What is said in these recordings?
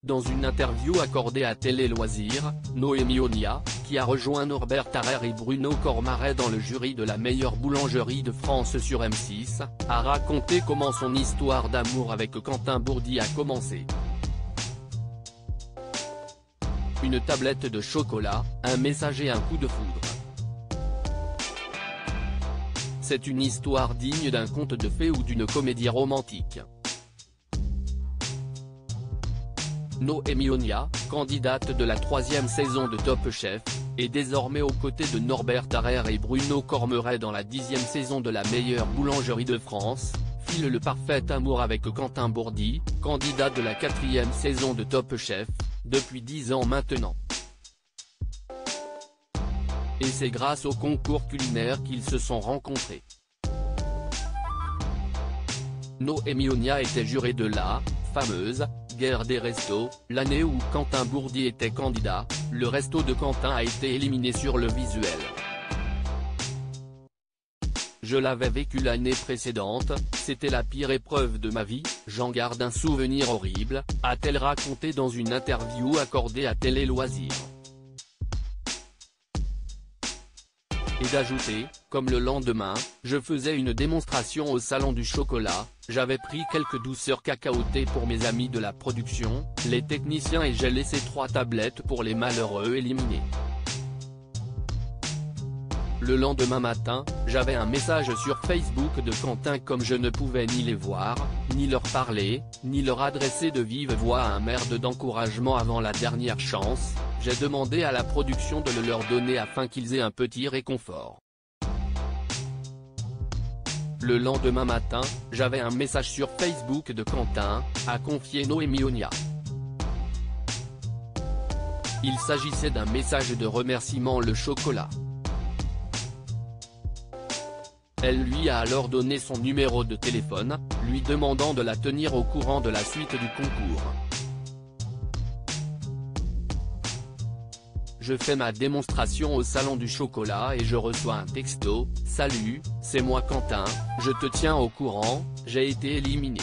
Dans une interview accordée à Télé Loisirs, Noémie Onia, qui a rejoint Norbert Tarrer et Bruno Cormaret dans le jury de la meilleure boulangerie de France sur M6, a raconté comment son histoire d'amour avec Quentin Bourdi a commencé. Une tablette de chocolat, un message et un coup de foudre. C'est une histoire digne d'un conte de fées ou d'une comédie romantique. Noémie Onia, candidate de la 3e saison de Top Chef, est désormais aux côtés de Norbert Tarrer et Bruno Cormaret dans la 10e saison de la meilleure boulangerie de France, file le parfait amour avec Quentin Bourdi, candidat de la 4e saison de Top Chef, depuis 10 ans maintenant. Et c'est grâce au concours culinaire qu'ils se sont rencontrés. Noémie Onia était jurée de la fameuse Guerre des restos, l'année où Quentin Bourdi était candidat. Le resto de Quentin a été éliminé sur le visuel. Je l'avais vécu l'année précédente, c'était la pire épreuve de ma vie, j'en garde un souvenir horrible, a-t-elle raconté dans une interview accordée à Télé Loisirs. Et d'ajouter, comme le lendemain, je faisais une démonstration au salon du chocolat, j'avais pris quelques douceurs cacaotées pour mes amis de la production, les techniciens et j'ai laissé 3 tablettes pour les malheureux éliminés. Le lendemain matin, j'avais un message sur Facebook de Quentin comme je ne pouvais ni les voir, ni leur parler, ni leur adresser de vive voix un merde d'encouragement avant la dernière chance, j'ai demandé à la production de le leur donner afin qu'ils aient un petit réconfort. Le lendemain matin, j'avais un message sur Facebook de Quentin, a confié Noémie Onia. Il s'agissait d'un message de remerciement le chocolat. Elle lui a alors donné son numéro de téléphone, lui demandant de la tenir au courant de la suite du concours. Je fais ma démonstration au salon du chocolat et je reçois un texto, « Salut, c'est moi Quentin, je te tiens au courant, j'ai été éliminé. »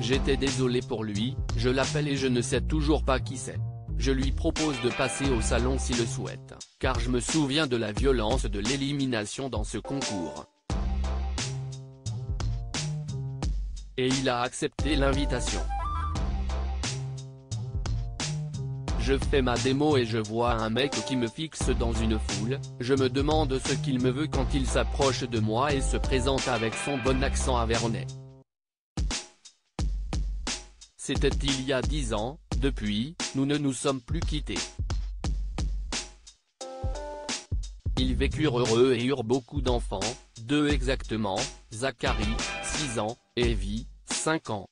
J'étais désolé pour lui, je l'appelle et je ne sais toujours pas qui c'est. Je lui propose de passer au salon s'il le souhaite, car je me souviens de la violence de l'élimination dans ce concours. Et il a accepté l'invitation. Je fais ma démo et je vois un mec qui me fixe dans une foule, je me demande ce qu'il me veut quand il s'approche de moi et se présente avec son bon accent avernais. C'était il y a 10 ans, depuis, nous ne nous sommes plus quittés. Ils vécurent heureux et eurent beaucoup d'enfants, 2 exactement, Zachary, 6 ans, et Evie, 5 ans.